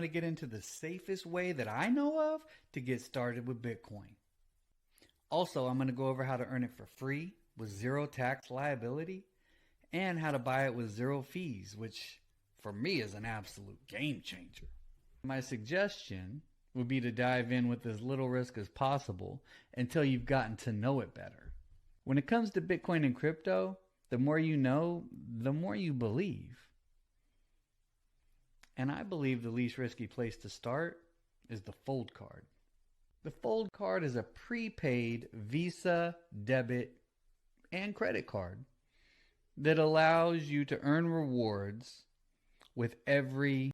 going to get into the safest way that I know of to get started with Bitcoin. Also, I'm going to go over how to earn it for free with zero tax liability and how to buy it with zero fees, which for me is an absolute game changer. My suggestion would be to dive in with as little risk as possible until you've gotten to know it better. When it comes to Bitcoin and crypto, the more you know, the more you believe. And I believe the least risky place to start is the Fold card. The Fold card is a prepaid Visa, debit, and credit card that allows you to earn rewards with every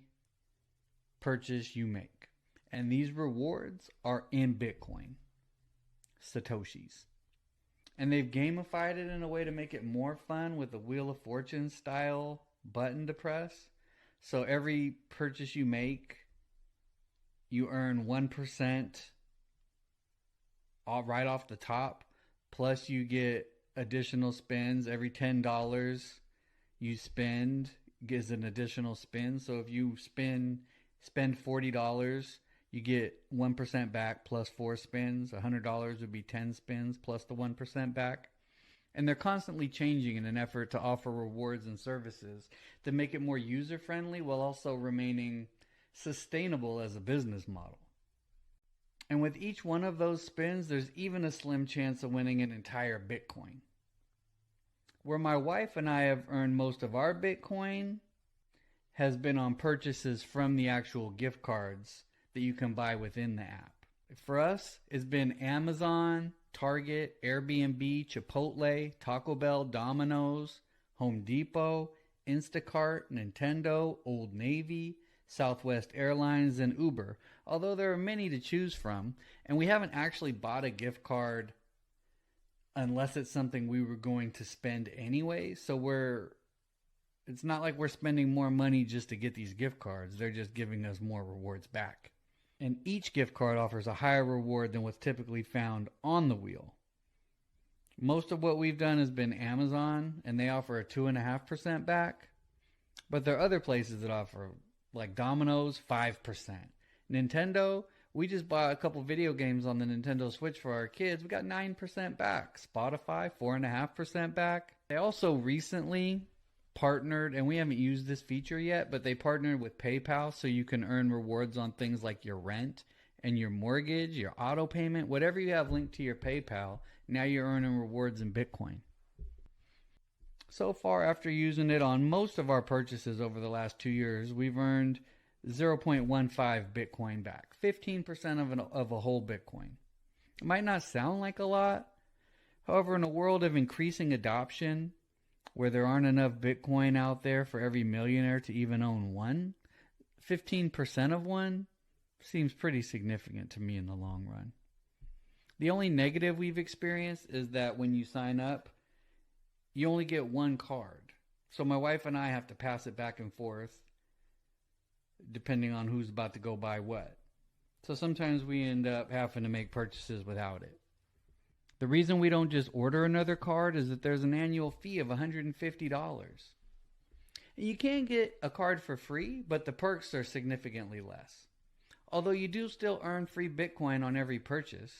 purchase you make. And these rewards are in Bitcoin, Satoshis. And they've gamified it in a way to make it more fun with a Wheel of Fortune style button to press. So every purchase you make, you earn 1% right off the top. Plus you get additional spins. Every $10 you spend gives an additional spin. So if you spend $40, you get 1% back plus 4 spins. $100 would be 10 spins plus the 1% back. And they're constantly changing in an effort to offer rewards and services that make it more user-friendly while also remaining sustainable as a business model. And with each one of those spins, there's even a slim chance of winning an entire Bitcoin. Where my wife and I have earned most of our Bitcoin has been on purchases from the actual gift cards that you can buy within the app. For us, it's been Amazon, Target, Airbnb, Chipotle, Taco Bell, Domino's, Home Depot, Instacart, Nintendo, Old Navy, Southwest Airlines, and Uber. Although there are many to choose from, and we haven't actually bought a gift card unless it's something we were going to spend anyway. So it's not like we're spending more money just to get these gift cards. They're just giving us more rewards back. And each gift card offers a higher reward than what's typically found on the wheel. Most of what we've done has been Amazon, and they offer a 2.5% back. But there are other places that offer, like Domino's, 5%. Nintendo, we just bought a couple video games on the Nintendo Switch for our kids. We got 9% back. Spotify, 4.5% back. They also recently partnered, and we haven't used this feature yet, but they partnered with PayPal so you can earn rewards on things like your rent and your mortgage, your auto payment, whatever you have linked to your PayPal. Now you're earning rewards in Bitcoin. So far, after using it on most of our purchases over the last 2 years, we've earned 0.15 Bitcoin back, 15% of a whole Bitcoin. It might not sound like a lot. However, in a world of increasing adoption, where there aren't enough Bitcoin out there for every millionaire to even own one, 15% of one seems pretty significant to me in the long run. The only negative we've experienced is that when you sign up, you only get one card. So my wife and I have to pass it back and forth depending on who's about to go buy what. So sometimes we end up having to make purchases without it. The reason we don't just order another card is that there's an annual fee of $150. You can get a card for free, but the perks are significantly less. Although you do still earn free Bitcoin on every purchase.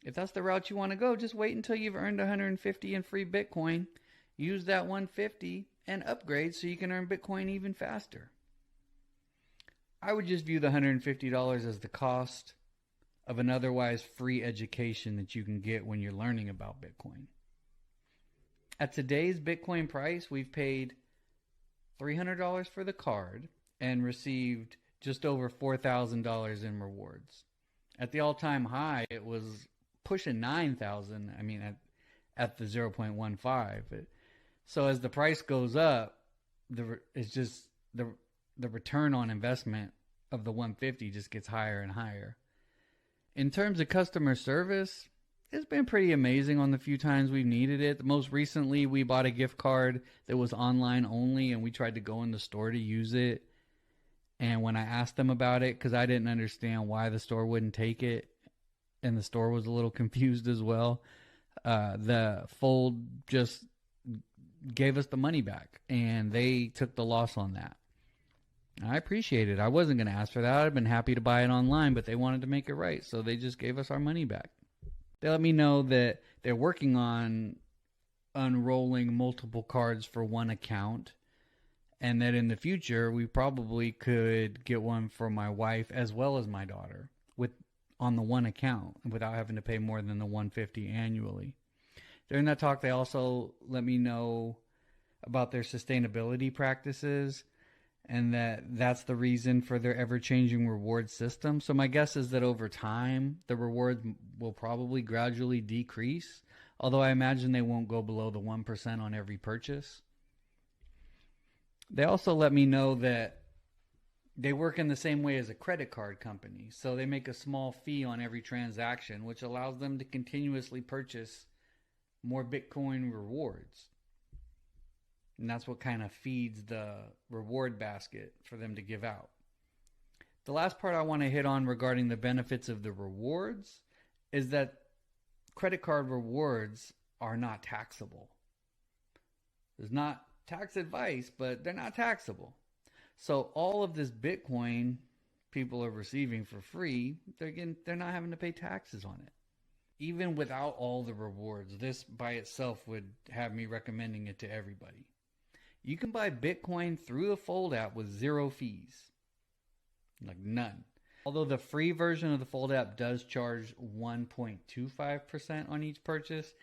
If that's the route you want to go, just wait until you've earned $150 in free Bitcoin. Use that $150 and upgrade so you can earn Bitcoin even faster. I would just view the $150 as the cost of an otherwise free education that you can get when you're learning about Bitcoin. At today's Bitcoin price, we've paid $300 for the card and received just over $4,000 in rewards. At the all-time high, it was pushing $9,000. I mean, at the 0.15. So as the price goes up, it's just the return on investment of the 150 just gets higher and higher. In terms of customer service, it's been pretty amazing on the few times we've needed it. Most recently, we bought a gift card that was online only, and we tried to go in the store to use it. And when I asked them about it, because I didn't understand why the store wouldn't take it, and the store was a little confused as well, the Fold just gave us the money back, and they took the loss on that. I appreciate it. I wasn't going to ask for that. I'd been happy to buy it online, but they wanted to make it right, so they just gave us our money back. They let me know that they're working on unrolling multiple cards for one account, and that in the future we probably could get one for my wife as well as my daughter with on the one account without having to pay more than the 150 annually. During that talk, they also let me know about their sustainability practices and that's the reason for their ever-changing reward system. So my guess is that over time, the rewards will probably gradually decrease, although I imagine they won't go below the 1% on every purchase. They also let me know that they work in the same way as a credit card company. So they make a small fee on every transaction, which allows them to continuously purchase more Bitcoin rewards. And that's what kind of feeds the reward basket for them to give out. The last part I want to hit on regarding the benefits of the rewards is that credit card rewards are not taxable. There's not tax advice, but they're not taxable. So all of this Bitcoin people are receiving for free, they're not having to pay taxes on it. Even without all the rewards, this by itself would have me recommending it to everybody. You can buy Bitcoin through the Fold app with zero fees. Like none. Although the free version of the Fold app does charge 1.25% on each purchase,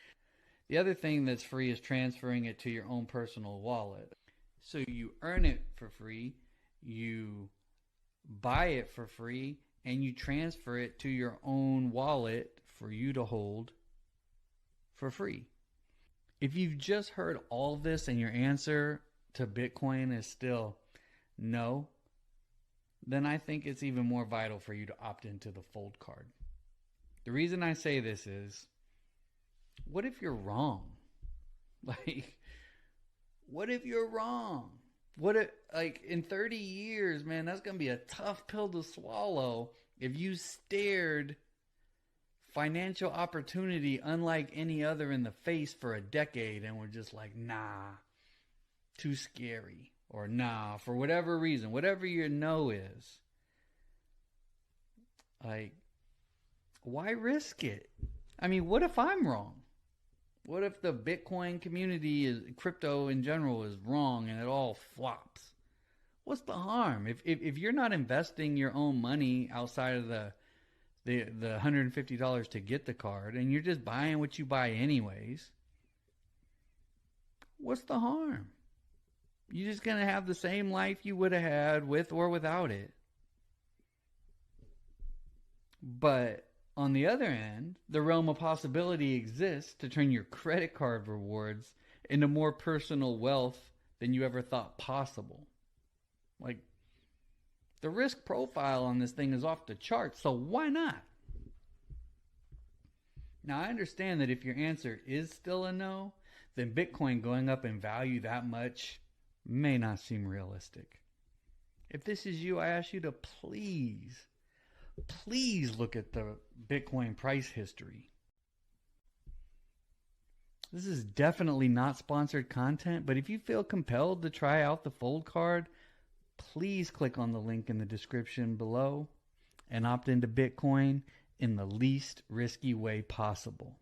the other thing that's free is transferring it to your own personal wallet. So you earn it for free, you buy it for free, and you transfer it to your own wallet for you to hold for free. If you've just heard all this and your answer to Bitcoin is still no, then I think it's even more vital for you to opt into the Fold card. The reason I say this is, what if you're wrong? Like, what if you're wrong? What if, like, in 30 years, man, that's going to be a tough pill to swallow if you stared financial opportunity unlike any other in the face for a decade and were just like, nah, too scary, or nah, for whatever reason, whatever your no is. Like, why risk it? I mean, what if I'm wrong? What if the Bitcoin community, crypto in general, is wrong and it all flops? What's the harm? If you're not investing your own money outside of the $150 to get the card, and you're just buying what you buy anyways, what's the harm? You're just going to have the same life you would have had with or without it. But on the other end, the realm of possibility exists to turn your credit card rewards into more personal wealth than you ever thought possible. Like, the risk profile on this thing is off the charts, so why not? Now, I understand that if your answer is still a no, then Bitcoin going up in value that much may not seem realistic. If this is you, I ask you to please look at the Bitcoin price history. This is definitely not sponsored content, but if you feel compelled to try out the Fold card, please click on the link in the description below and opt into Bitcoin in the least risky way possible.